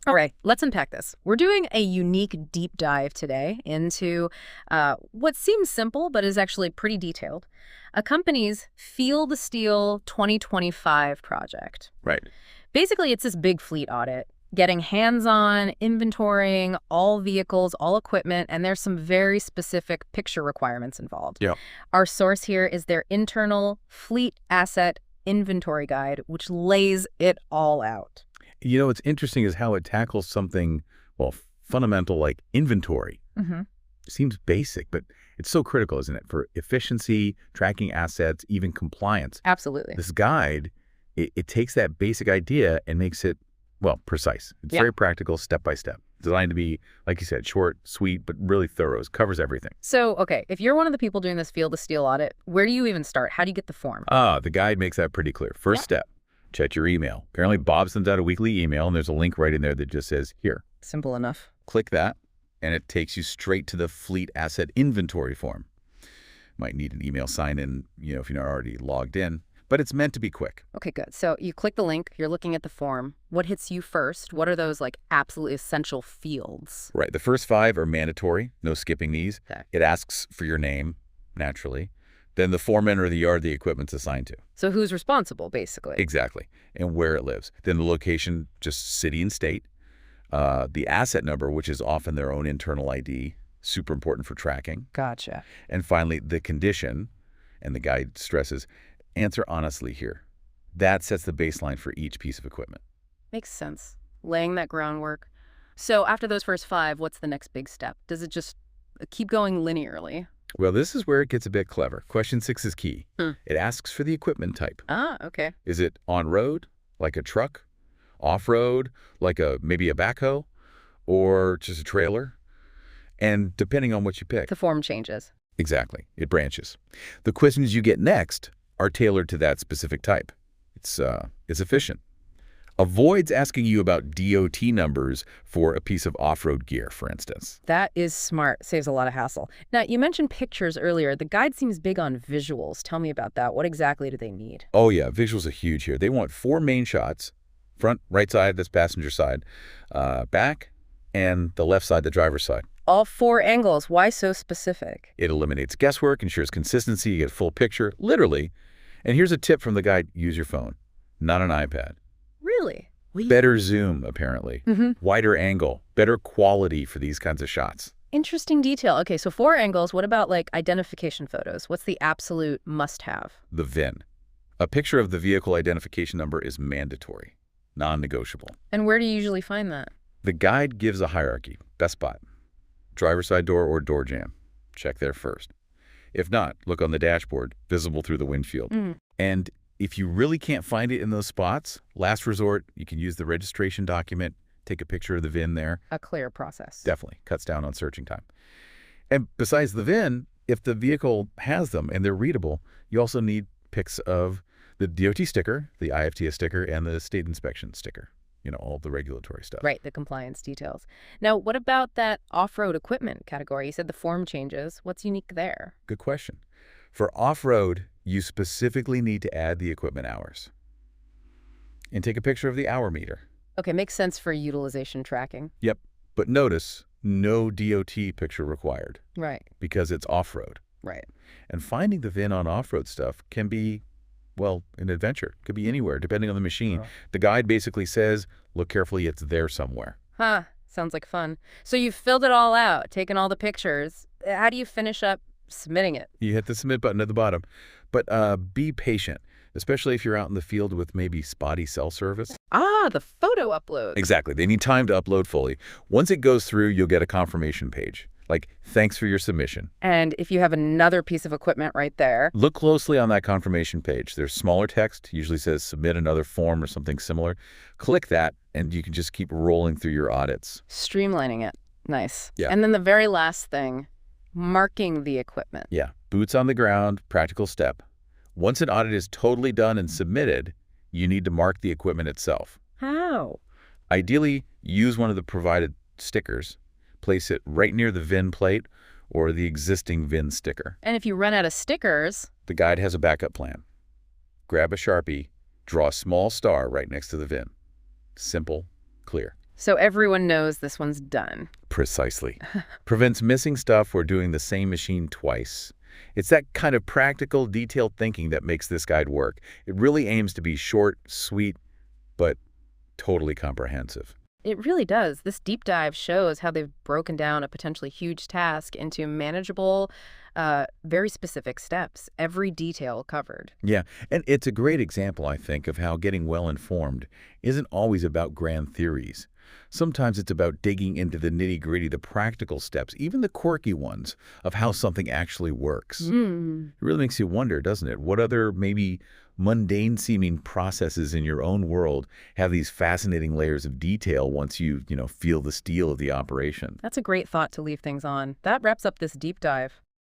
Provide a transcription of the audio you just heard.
All right, let's unpack this. We're doing a unique deep dive today into what seems simple but is actually pretty detailed. A company's Feel the Steel 2025 project. Right. Basically, it's this big fleet audit, getting hands-on, inventorying all vehicles, all equipment, and there's some very specific picture requirements involved. Yeah. Our source here is their internal fleet asset inventory guide, which lays it all out. What's interesting is how it tackles something, well, fundamental like inventory. Mm-hmm. Seems basic, but it's so critical, isn't it? For efficiency, tracking assets, even compliance. Absolutely. This guide, it takes that basic idea and makes it, well, precise. It's very practical, step by step. Designed to be, like you said, short, sweet, but really thorough. It covers everything. So, okay, if you're one of the people doing this Feel the Steel audit, where do you even start? How do you get the form? The guide makes that pretty clear. First step, check your email. Apparently, Bob sends out a weekly email, and there's a link right in there that just says, here. Simple enough. Click that, and it takes you straight to the fleet asset inventory form. Might need an email sign-in, if you're not already logged in, but it's meant to be quick. Okay, good. So you click the link, you're looking at the form. What hits you first? What are those absolutely essential fields? Right. The first 5 are mandatory. No skipping these. Okay. It asks for your name, naturally. Then the foreman or the yard the equipment's assigned to. So who's responsible, basically? Exactly. And where it lives. Then the location, just city and state. The asset number, which is often their own internal ID, super important for tracking. Gotcha. And finally, the condition, and the guide stresses, answer honestly here. That sets the baseline for each piece of equipment. Makes sense. Laying that groundwork. So after those first 5, what's the next big step? Does it just keep going linearly? Well, this is where it gets a bit clever. Question 6 is key. It asks for the equipment type. Ah, okay. Is it on-road, like a truck? Off-road, like maybe a backhoe? Or just a trailer? And depending on what you pick. The form changes. Exactly. It branches. The questions you get next are tailored to that specific type. It's efficient. Avoids asking you about DOT numbers for a piece of off-road gear, for instance. That is smart. Saves a lot of hassle. Now, you mentioned pictures earlier. The guide seems big on visuals. Tell me about that. What exactly do they need? Oh, yeah. Visuals are huge here. They want 4 main shots. Front, right side, that's passenger side. Back, and the left side, the driver's side. All 4 angles. Why so specific? It eliminates guesswork, ensures consistency, you get a full picture, literally. And here's a tip from the guide. Use your phone, not an iPad. Really? Better zoom, apparently. Wider angle, better quality for these kinds of shots. Interesting detail. Okay, so 4 angles. What about identification photos? What's the absolute must-have? The VIN. A picture of the vehicle identification number is mandatory, non-negotiable. And where do you usually find that? The guide gives a hierarchy. Best spot. Driver's side door or door jamb. Check there first. If not, look on the dashboard, visible through the windshield. And if you really can't find it in those spots, last resort, you can use the registration document, take a picture of the VIN there. A clear process. Definitely. Cuts down on searching time. And besides the VIN, if the vehicle has them and they're readable, you also need pics of the DOT sticker, the IFTS sticker, and the state inspection sticker. All the regulatory stuff. Right, the compliance details. Now, what about that off-road equipment category? You said the form changes. What's unique there? Good question. For off-road, you specifically need to add the equipment hours. And take a picture of the hour meter. Okay, makes sense for utilization tracking. Yep. But notice, no DOT picture required. Right. Because it's off-road. Right. And finding the VIN on off-road stuff can be, well, an adventure. Could be anywhere, depending on the machine. Oh. The guide basically says, look carefully, it's there somewhere. Huh. Sounds like fun. So you've filled it all out, taken all the pictures. How do you finish up submitting it? You hit the submit button at the bottom. But be patient, especially if you're out in the field with maybe spotty cell service. Ah, the photo upload. Exactly. They need time to upload fully. Once it goes through, you'll get a confirmation page. Like, thanks for your submission. And if you have another piece of equipment right there. Look closely on that confirmation page. There's smaller text, usually says submit another form or something similar. Click that, and you can just keep rolling through your audits. Streamlining it. Nice. Yeah. And then the very last thing, marking the equipment. Yeah. Boots on the ground, practical step. Once an audit is totally done and submitted, you need to mark the equipment itself. How? Ideally, use one of the provided stickers. Place it right near the VIN plate or the existing VIN sticker. And if you run out of stickers? The guide has a backup plan. Grab a Sharpie, draw a small star right next to the VIN. Simple, clear. So everyone knows this one's done. Precisely. Prevents missing stuff or doing the same machine twice. It's that kind of practical, detailed thinking that makes this guide work. It really aims to be short, sweet, but totally comprehensive. It really does. This deep dive shows how they've broken down a potentially huge task into manageable, very specific steps, every detail covered. Yeah, and it's a great example, I think, of how getting well informed isn't always about grand theories. Sometimes it's about digging into the nitty-gritty, the practical steps, even the quirky ones, of how something actually works. Mm. It really makes you wonder, doesn't it? What other maybe mundane-seeming processes in your own world have these fascinating layers of detail once you feel the steel of the operation? That's a great thought to leave things on. That wraps up this deep dive.